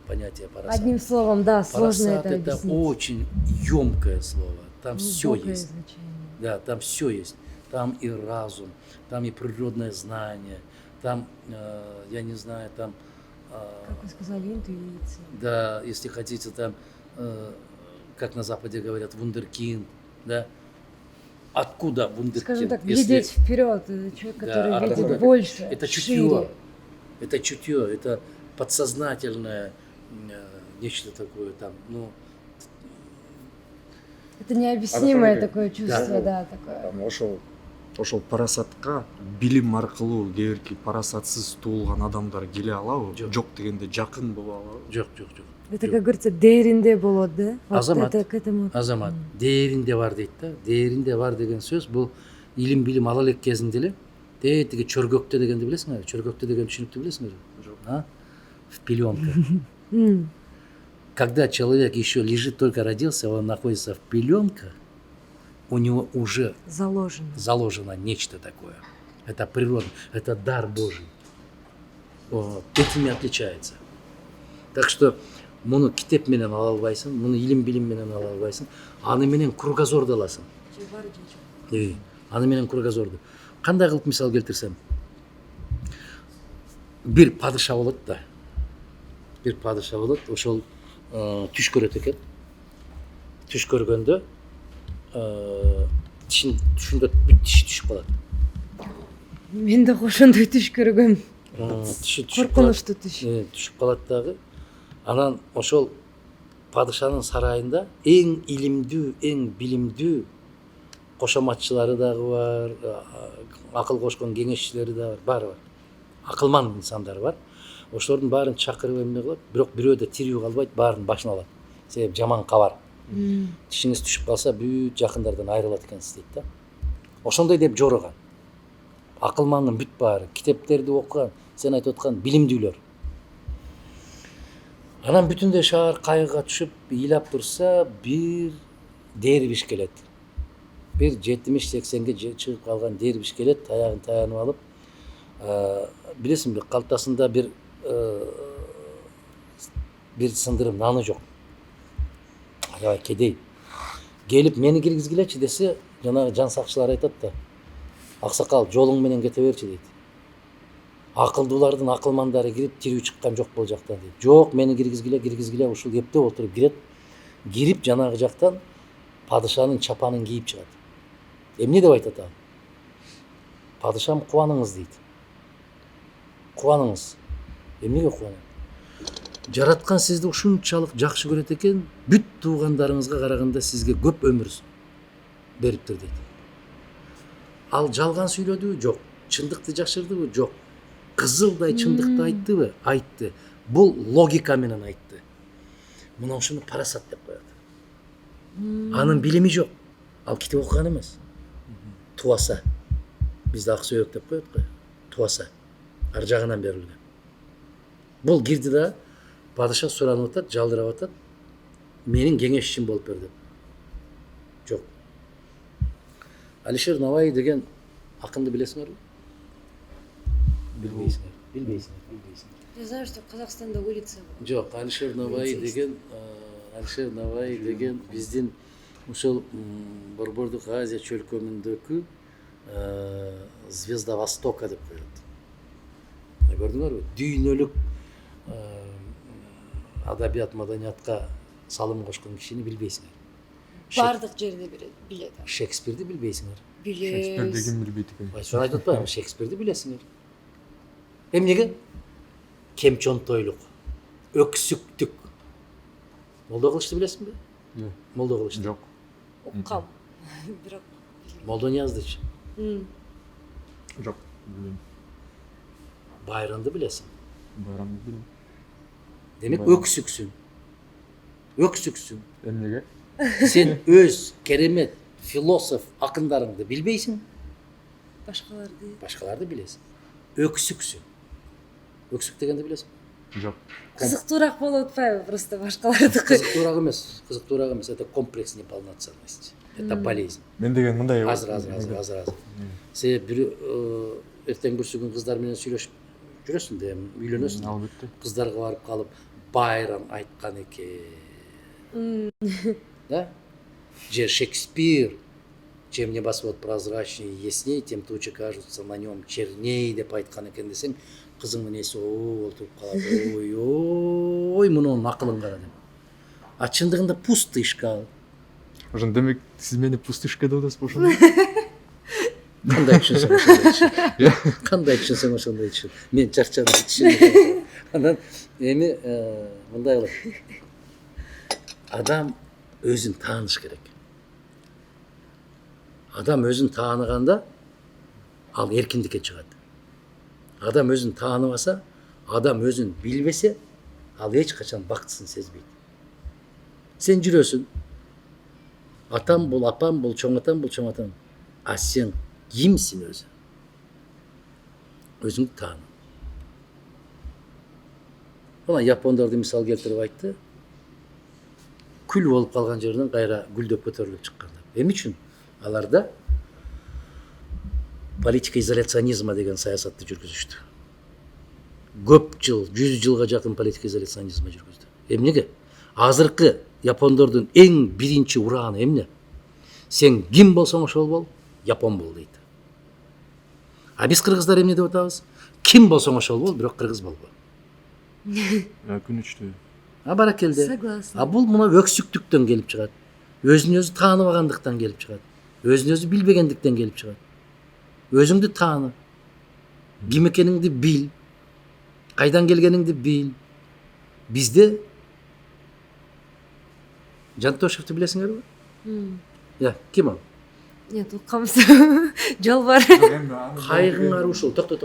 понятие парасат. Одним словом, да, сложно это объяснить. Парасат это очень ёмкое слово. Там все есть. Да, там все есть. Там и разум, там и природное знание, там, я не знаю, там... Как вы сказали, интуиция. Да, если хотите, там, как на Западе говорят, вундеркинд, да. Откуда вундеркинд? Скажем так, глядеть вперед, человек, который видит больше, это шире. чутье. Это чутье, это подсознательное нечто такое там, ну... Это необъяснимое такое чувство, да, такое. Ошол парасатка билим аркылуу кээ бирки парасатсыз туулган адамдар келе алабы? Жок дегенде жакын боло алабы? Жок. Это, как говорится, дээринде болот, да? Азамат, это к этому. Азамат, дээринде бар дейт да. Дээринде бар деген сөз бул илим билим ала элек кезинде эле тиги чөргөктө дегенди билесиңерби? Чөргөктө деген түшүнүктү билесиңерби? Жок. В пеленках. Когда человек еще лежит, только родился, он находится в пеленках, у него уже заложено нечто такое. Это природа, это дар Божий. Вот. Этими отличается. Так что муну китеп менен ала албайсың, муну илим билим менен ала албайсың, аны менен кругозорду аласың. Аны менен кругозорду. Кандай кылып мисал келтирсем? Бир падыша болот да. Бир падыша болот, ошол түш көрөт экен. Түш көргөндө түшүндө бүт тиши түшүп калат. Мен да ошондой түш көргөм. Коркунучтуу түш. Түшүп калат дагы. Анан ошол падышанын сарайында эң илимдүү, эң билимдүү кошоматчылары дагы бар, акыл кошкон кеңешчилери дагы бар, баары бар. Акылман инсандар бар. Ошолордун баарын чакырып эмне кылат, бирок бирөө да тирүү калбайт, баарын башына алат. Себеп жаман кабар. Тишиңиз түшүп калса бүт жакындардан айрылат экенсиз дейт да. Ошондой деп жороган. Акылмандын бүт баары, китептерди окуган, сен айтып аткан билимдүүлөр. Анан бүтүндөй шаар кайгыга түшүп, ыйлап турса, бир дербиш келет. Бир 70-80ге чыгып калган дербиш келет, таягын таянып алып, билесиңби, калтасында бир сындырым наны жок. Аябай кедей. Келип мени киргизгилечи десе, жанагы жан сакчылар айтат да. Аксакал, жолуң менен кете берчи дейт. Акылдуулардын акылмандары кирип, тирүү чыккан жок бул жактан дейт. Жок, мени киргизгиле, ушул эптеп отуруп кирет. Кирип жанагы жактан падышанын чапанын кийип чыгат. Эмне деп айтат ал? Падышам, кубаныңыз дейт. Кубаныңыз. Эмнеге кубанат? Жараткан сизди ушунчалык жакшы көрөт экен, бүт туугандарыңызга караганда сизге көп өмүр бериптир дейт. Ал жалган сүйлөдүбү? Жок. Чындыкты жашырдыбы? Жок. Кызылдай чындыкты айттыбы? Айтты. Бул логика менен айтты. Мына ушуну парасат деп коет. Анын билими жок. Ал китеп окуган эмес. Туаса. Бизде ак сөйөк деп коет го. Туаса. Ар жагынан берилген. Бул кирди да падыша суранып атат, жалдырап атат. Менин кеңешчим болуп бер деп. Жок. Алишер Наваи деген акынды билесиңерби? Билбейсиңер. Я знаю, что в Казахстанда улица была. Жок, Алишер Наваи деген биздин ушул Борбордук Азия чөлкөмүндөгү Звезда Востока деп коет. Көрдүңөрбү? Дүйнөлүк адабият маданиятка салым кошкон кишини билбейсиңер. Бардык жерде билет. Шекспирди билбейсиңер. Шекспир Билет. деген билбейт экен. Сону айтып атпаймынбы? Шекспирди билесиңер. Эмнеге? Кемчонтойлук, өксүктүк. Молдо Кылычты билесиңби? Молдо Кылычты. Жок. Уккам. Бирок Молдо Нияздычы. Жок. Билбейм. Байранды билесиң. Байрамды билбейм. Демек Байрам. өксүксүң. Эмнеге? Сен өз керемет философ акындарыңды билбейсиң, башкаларды билесиң. Өксүксүң. Өксүк дегенди билесиң? Жок. кызыктуураак болуп атпайбы просто башкалардыкы? Кызыктуураак эмес, это комплекс неполноценности. Это болезнь. Мен деген мындай. Азыр. Себеп бир эртең бүрсүгүн кыздар менен сүйлөшүп жүрөсүң да, үйлөнөсүң. Албетте. Кыздарга барып калып, Байрон айткан экен. Да? Же Шекспир, чем небосвод прозрачнее и ясней, тем тучи кажутся на нем черней деп айткан экен десең, кызыңдын эси олтуруп калат. Ой, мунун акылын кара деп. А чындыгында пустышка. Ошон демек сиз мени пустышка деп атасызбы ошондо? Кандай түшүнсөң ошондой түшүн. Мен чарчадым түшүндүм. Анан эми мындай кылат. Адам өзүн тааныш керек. Адам өзүн тааныганда ал эркиндикке чыгат. Адам өзүн тааныбаса, адам өзүн билбесе, ал эч качан бактысын сезбейт. Сен жүрөсүң. Атам бул, апам бул, чоң атам. А сен кимсиң өзү? Өзүңдү тааны. Мына япондорду мисал келтирип айтты. Күл болуп калган жерден кайра гүлдөп көтөрүлүп чыккандар. Эмне үчүн? Аларда политика изоляционизма деген саясатты жүргүзүштү. Көп жыл, 100 жылга жакын политика изоляционизма жүргүздү. Эмнеге? Азыркы япондордун эң биринчи урааны эмне? Сен ким болсоң ошол бол, япон бол дейт. А биз кыргыздар эмне деп атабыз? Ким болсоң ошол бол, бирок кыргыз болбо. Күнүчтүү. А баракелде. Согласна. А бул мына өксүктүктөн келип чыгат. Өзүн өзү тааныбагандыктан келип чыгат. Өзүн өзү билбегендиктен келип чыгат. Өзүңдү тааны. Ким экениңди бил. Кайдан келгениңди бил. Бизде Жантошевду билесиңерби? Я, ким ал? Нет, уккамсыз. Жолбар. Кайгыңар ушул. Токто.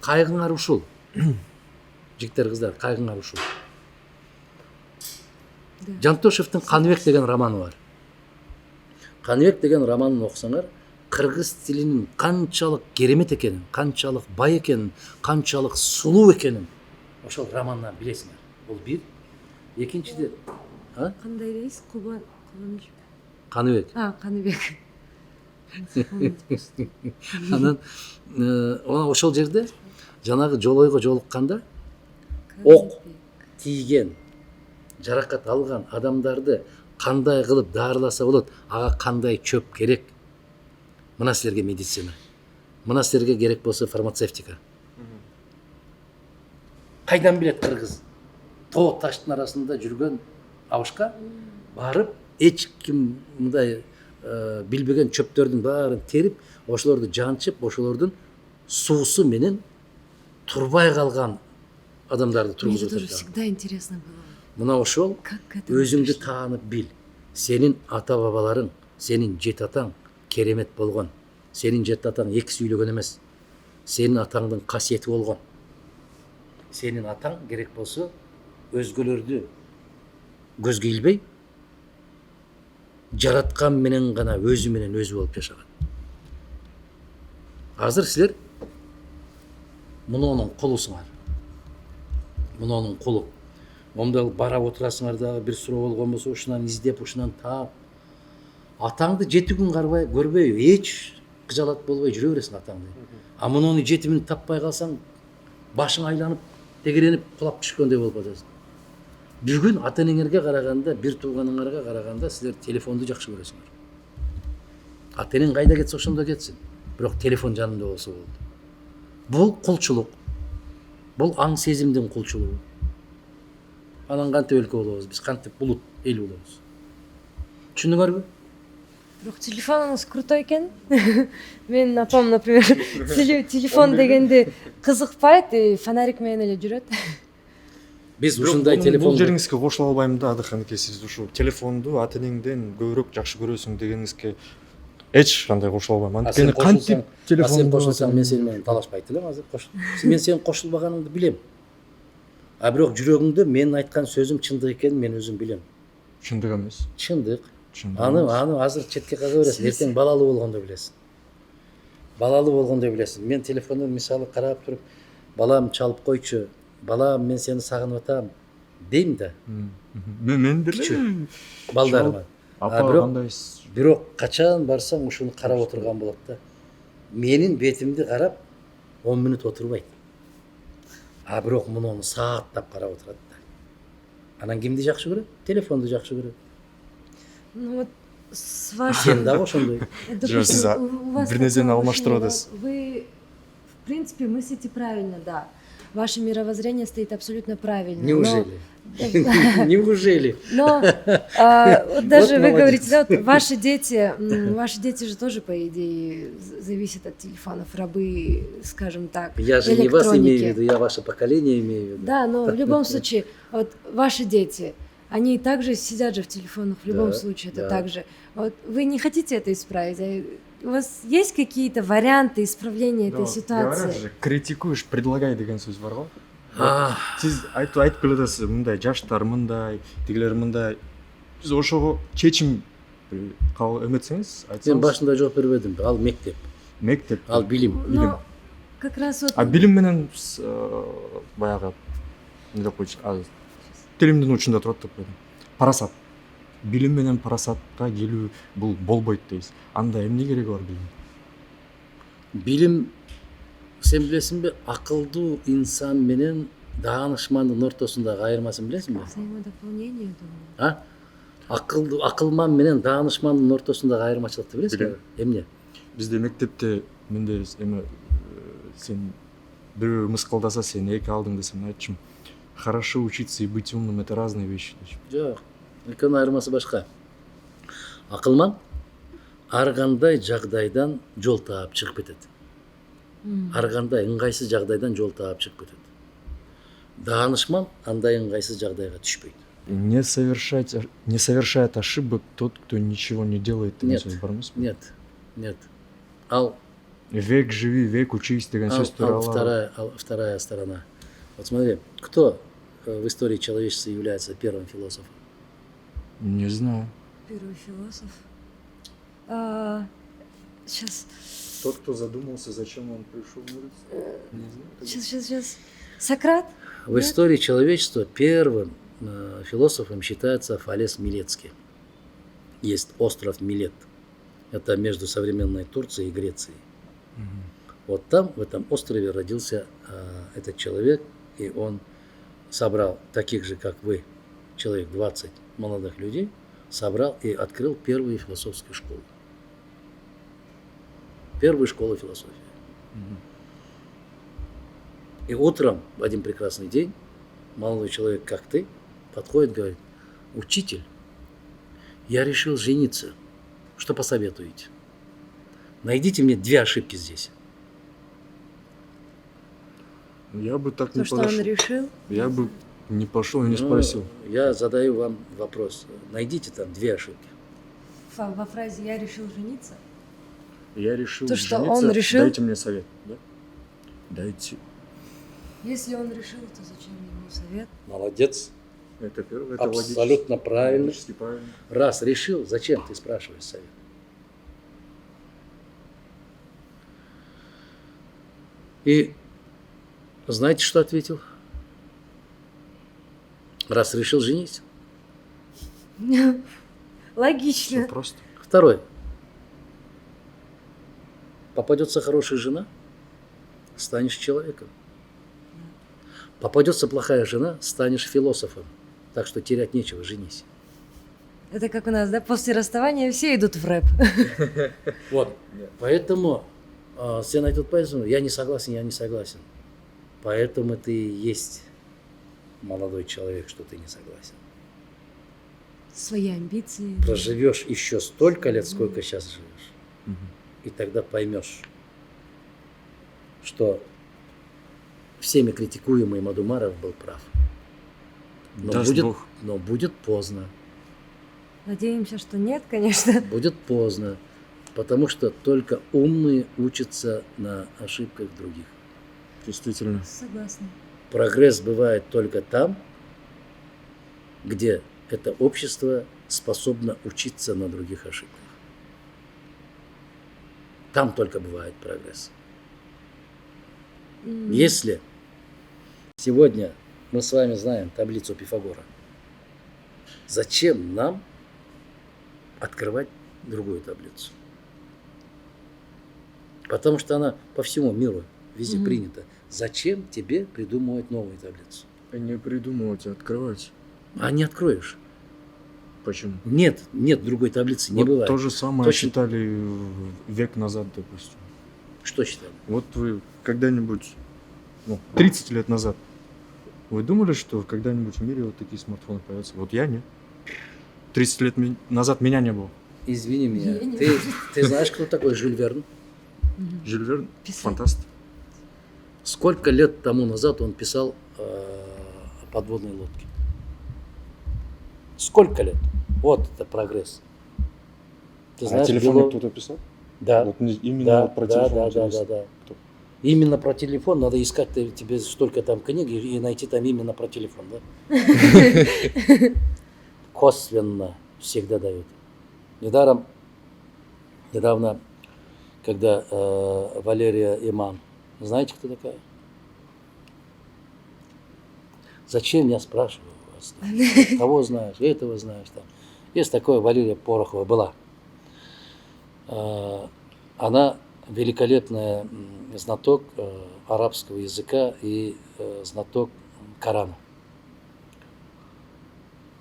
Кайгыңар ушул. Жигиттер, кыздар, кайгыңар ушул. Жантошевтің Қаныбек деген романы бар. Қаныбек деген романын оқысаңар, қырғыз тілінің қаншалық керемет екенін, қаншалық бай екенін, қаншалық сұлу екенін ошол романнан билесиңер. Бул бир. Экинчиден, Қандай дейсіз? Кубаныч. Қаныбек. Қаныбек. Анан ошол жерде жанагы жолойго жолукканда ок тийген, жаракат алган адамдарды кандай кылып даарыласа болот, ага кандай чөп керек? Мына силерге медицина. Мына силерге керек болсо фармацевтика. Кайдан билет кыргыз? Тоо таштын арасында жүргөн абышка барып, эч ким мындай билбеген чөптөрдүн баарын терип, ошолорду жанчып, ошолордун суусу менен турбай калган адамдарды Мне тургузуп тоже жатат. всегда интересно было. Мына ошол Как к этому өзүңдү пришло? таанып бил. Сенин ата бабаларың, сенин жет атаң керемет болгон. Сенин жет атаң эки сүйлөгөн эмес. Сенин атаңдын касиети болгон. Сенин атаң керек болсо өзгөлөрдү көзгө илбей, жараткан менен гана өзү менен өзү болуп жашаган. Азыр силер мунунун кулусуңар. Мунунун кулу. Момдал барап отурасыңар дагы бир суроо болгон болсо ушунан издеп, ушунан таап. Атаңды 7 күн карбай көрбөй, эч кыжалат болбой жүрө бересиң атаңды. А мунуну 7 мүнөт таппай калсаң, башың айланып, тегеренип, кулап түшкөндөй болуп атасың. Бүгүн ата-энеңерге караганда, бир тууганыңарга караганда силер телефонду жакшы көрөсүңөр. Ата-энең кайда кетсе ошондо кетсин, бирок телефон жанында болсо болду. Бул кулчулук. Бул аң сезимдин кулчулугу. Анан кантип өлкө болобуз, биз кантип булут эл болобуз. Түшүндүңөрбү? Бирок телефонуңуз крутой экен. Менин апам, например, телефон дегенди кызыкпайт, фонарик менен эле жүрөт. Биз ушундай телефон. Бул жериңизге кошула албайм да, Адыханке, сиз ушул телефонду ата энеңден көбүрөөк жакшы көрөсүң дегениңизге эч кандай кошула албайм. Анткени кантип телефон кошулсаң, мен сени менен талашпайт элем азыр. Мен сенин кошулбаганыңды билем. А бирок жүрөгүңдө менин айткан сөзүм чындык экенин мен өзүм билем. Чындык эмес. Чындык. Аны азыр четке кага бересиң, эртең балалуу болгондо билесиң. Балалуу болгондо билесиң. Мен телефондон мисалы карап туруп, балам чалып койчу, балам мен сени сагынып атам дейм да. Мен деле Балдарыма. апа кандайсыз? Бирок качан барсаң ушуну карап отурган болот да. Менин бетимди карап 10 мүнөт отурбайт. А бирок муну сааттап карап отурат да. Анан кимди жакшы көрөт? Телефонду жакшы көрөт. Ну вот с Сен вашим... дагы ошондой. Жоқ, сіз бір нәрсені алмаштырып атасыз. Вы, в принципе, мыслите правильно, да. Ваше мировоззрение стоит абсолютно правильно. Неужели? Неужели? Но вот даже Вот вы молодец. говорите, да, вот ваши дети же тоже, по идее, зависят от телефонов, рабы, скажем так, Я же не вас имею в электроники. виду, я ваше поколение имею в виду. Да, но в любом случае, вот ваши дети, они также сидят же в телефонах, в любом Да, случае, это да. так же. Вот вы не хотите это исправить? У вас есть какие-то варианты исправления этой ситуации? Говорят же, критикуешь, предлагай деген сөз бар го. А, Сиз айтып келе жатасыз, мындай жаштар мындай, тигилер мындай. Биз ошого чечим кабыл эметсеңиз, Мен айтсаңыз. башында жооп бербедим. Ал мектеп, Мектеп. ал билим. Но как раз вот... А билим менен баягы эмне деп койчу? Тилимдин учунда турат деп койдум. Парасат. Билим менен парасатка келүү бул болбойт дейсиз. Анда эмне кереги бар билим? Билим, сен билесиңби, акылдуу инсан менен даанышмандын ортосундагы айырмасын билесиңби? Взаимодополнение, думаю. Акылман менен даанышмандын ортосундагы айырмачылыкты билесиңби? Билем. Эмне? Бизде мектепте менде эме сен бирөө мыскылдаса сен эки алдың десем мен айтчумун. Хорошо учиться и быть умным это разные вещи. Жок, экөөнүн айырмасы башка. Акылман ар кандай жагдайдан жол таап чыгып кетет. Ар кандай ыңгайсыз жагдайдан жол таап чыгып кетет. Даанышман андай ыңгайсыз жагдайга түшпөйт. Не совершает ошибок тот, кто ничего не делает. деген Нет. сөз бар эмеспи? Нет. Ал Век живи, век учись деген сөз тууралуу. вторая сторона. Вот смотри, кто в истории человечества является первым философом? Не знаю. Первый философ. Сейчас. Тот, кто задумался, зачем он пришел в мир. Не знаю. Сейчас. Сократ? В Нет? истории человечества первым философом считается Фалес Милетский. Есть остров Милет. Это между современной Турцией и Грецией. Вот там, в этом острове, родился этот человек, и он собрал таких же, как вы, человек 20 молодых людей, собрал и открыл первую философскую школу. Первую школу философии. И утром, в один прекрасный день, молодой человек, как ты, подходит и говорит: учитель, я решил жениться. Что посоветуете? Найдите мне 2 ошибки здесь. Я бы так То, не что подошел. он решил? Я бы не пошел и не Ну, спросил. Я задаю вам вопрос. Найдите там 2 ошибки. Во фразе «я решил жениться». Я решил То, что жениться. он решил? Дайте мне совет. Да? Дайте. Если он решил, то зачем ему совет? Молодец. Это первое. Это Абсолютно правильно. логически правильно. Раз решил, зачем ты спрашиваешь совет? И знаете, что ответил? Раз решил, женись. Все Логично. просто. Второй. Попадется хорошая жена, станешь человеком. Попадется плохая жена, станешь философом. Так что терять нечего, женись. Это как у нас, да? После расставания все идут в рэп. Вот. Поэтому все найдут поэтому, я не согласен. Поэтому ты и есть молодой человек, что ты не согласен. Свои амбиции. Проживешь еще столько лет, сколько сейчас живешь. Мгм. И тогда поймешь, что всеми критикуемый Мадумаров был прав. Даст Бог. Но будет поздно. Надеемся, что нет, конечно. Будет поздно. Потому что только умные учатся на ошибках других. Действительно. Согласна. Прогресс бывает только там, где это общество способно учиться на других ошибках. Там только бывает прогресс. Если сегодня мы с вами знаем таблицу Пифагора, зачем нам открывать другую таблицу? Потому что она по всему миру везде принята. Зачем тебе придумывать новую таблицу? Не придумывать, а открывать. А не откроешь. Почему? Нет другой таблицы, не Вот бывает. то же самое Точно. считали век назад, допустим. Что считали? Вот вы когда-нибудь, 30 лет назад, вы думали, что когда-нибудь в мире вот такие смартфоны появятся? Вот я нет. 30 лет назад меня не было. Извини меня. Я не Ты знаешь, кто такой Жюль Верн? Жюль Верн, Писатель. фантаст. Сколько лет тому назад он писал о подводной лодке? Сколько лет? Вот это прогресс. Ты знаешь, телефоне Белов- кто-то писал? Да. Вот именно Да, вот про да, телефон да, да, интересно. да. Кто? Именно про телефон надо искать тебе столько там книг и найти там именно про телефон, да? Косвенно всегда дают. Недавно, когда Валерия Иман, знаете, кто такая? Зачем я спрашиваю вас? Кого знаешь, этого знаешь. Там. Есть такое, Валерия Порохова была. Она великолепная знаток арабского языка и знаток Корана.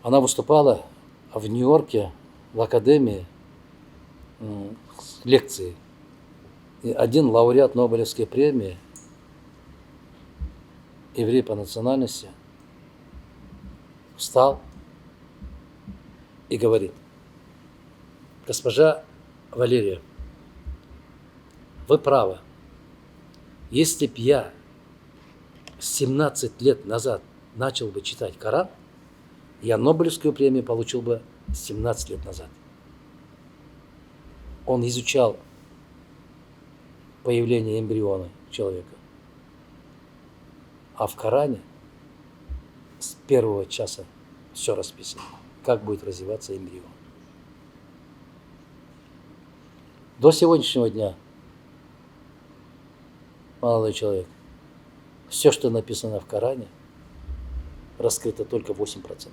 Она выступала в Нью-Йорке в академии с лекцией. И один лауреат Нобелевской премии, еврей по национальности, встал и говорит: госпожа Валерия, вы правы. Если б я 17 лет назад начал бы читать Коран, я Нобелевскую премию получил бы 17 лет назад. Он изучал появление эмбриона человека. А в Коране с первого часа все расписано. как будет развиваться эмбрион. До сегодняшнего дня, молодой человек, все, что написано в Коране, раскрыто только 8%.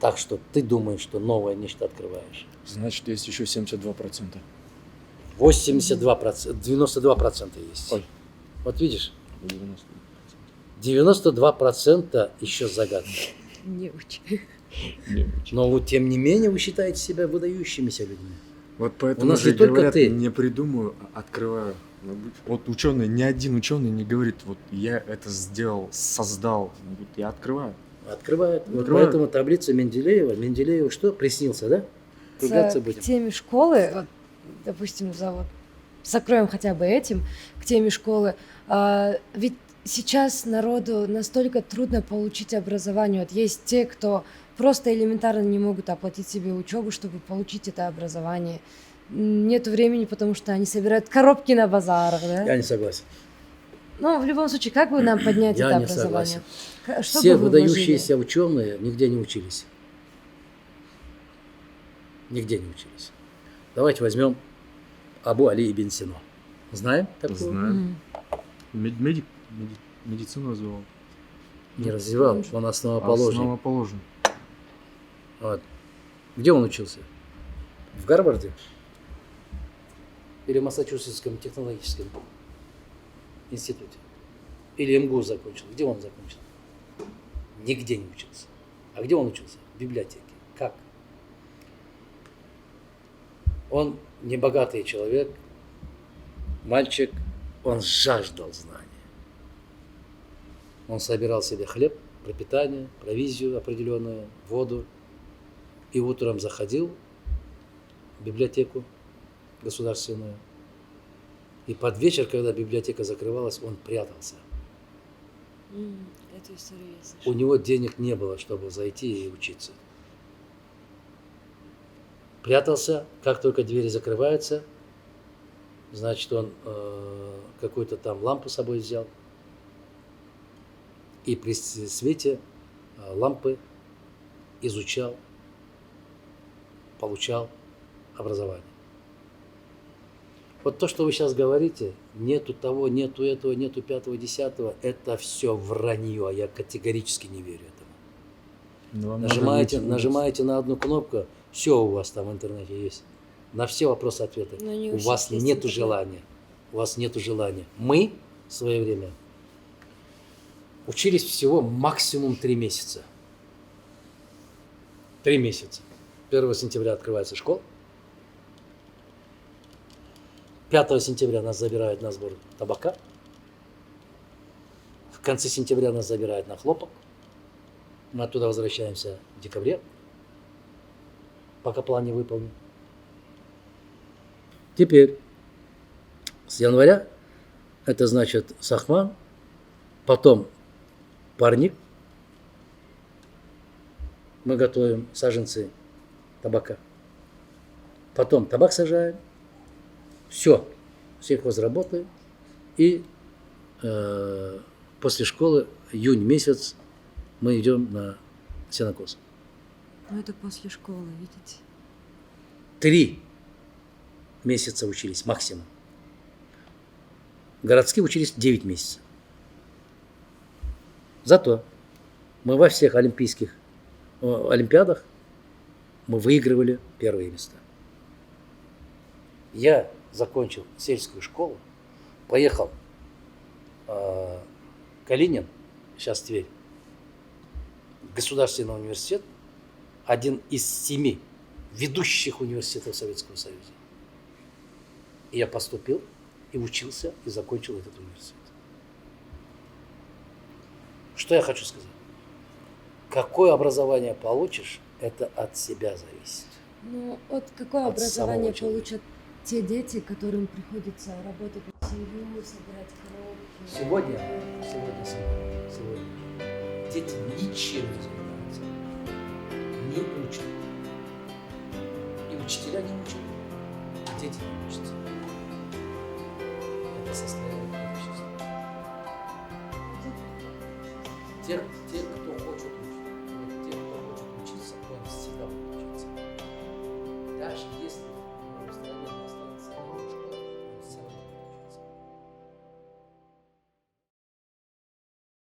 Так что ты думаешь, что новое нечто открываешь. Значит, есть еще 72%. 82%, 92% есть. Ой. Вот видишь, 90%. 92% еще загадка. Не очень. Не очень. Но вот, тем не менее вы считаете себя выдающимися людьми. Вот поэтому У нас же не только говорят, ты. не придумаю, а открываю. Вот ученый, ни один ученый не говорит, вот я это сделал, создал. Он говорит, я открываю. Открывает. Вот Открывает. поэтому таблица Менделеева. Менделееву что? Приснился, да? Ругаться К будем. теме школы, вот, допустим, закроем хотя бы этим, к теме школы. Ведь сейчас народу настолько трудно получить образование. Вот есть те, кто просто элементарно не могут оплатить себе учебу, чтобы получить это образование. Нет времени, потому что они собирают коробки на базарах, да? Я не согласен. Но в любом случае, как бы нам поднять Я это не образование? Что Все бы вы вложили? выдающиеся ученые нигде не учились. Нигде не учились. Давайте возьмем Абу Али ибн Сино. Знаем такого? Знаем. Медицину развивал. Не развивал, он основоположник. Основоположник. Вот. Где он учился? В Гарварде? Или в Массачусетском технологическом институте? Или МГУ закончил? Где он закончил? Нигде не учился. А где он учился? В библиотеке. Как? Он небогатый человек, мальчик, он жаждал знаний. Он собирал себе хлеб, пропитание, провизию определенную, воду. И утром заходил в библиотеку государственную. И под вечер, когда библиотека закрывалась, он прятался. Эту историю я слышала. У него денег не было, чтобы зайти и учиться. Прятался, как только двери закрываются, значит, он какую-то там лампу с собой взял. И при свете лампы изучал, получал образование. Вот то, что вы сейчас говорите, нету того, нету этого, нету пятого, десятого, это все вранье, я категорически не верю этому. Но вам надо выйти. Нажимаете на одну кнопку, все у вас там в интернете есть. На все вопросы ответы. Но не У у вас всех есть нету интернет. желания. У вас нету желания. Мы в свое время учились всего максимум 3 месяца. 3 месяца. 1 сентября открывается школа. 5 сентября нас забирают на сбор табака. В конце сентября нас забирают на хлопок. Мы оттуда возвращаемся в декабре, пока план не выполнен. Теперь с января это значит сахман, потом парник. Мы готовим саженцы табака. Потом табак сажаем. Все, сельхозработаем. И после школы, июнь месяц, мы идем на сенокос. Ну, это после школы, видите? 3 месяца учились максимум. Городские учились 9 месяцев. Зато мы во всех олимпиадах мы выигрывали первые места. Я закончил сельскую школу, поехал Калинин, сейчас Тверь, государственный университет, один из 7 ведущих университетов Советского Союза. И я поступил, и учился, и закончил этот университет. Что я хочу сказать? Какое образование получишь, это от себя зависит. Ну, вот какое От образование самого человека. получат те дети, которым приходится работать на семью, собирать коробки? Сегодня дети ничем не занимаются, не учат. И учителя не учат, и дети не учатся. Это состояние общества. Те, кто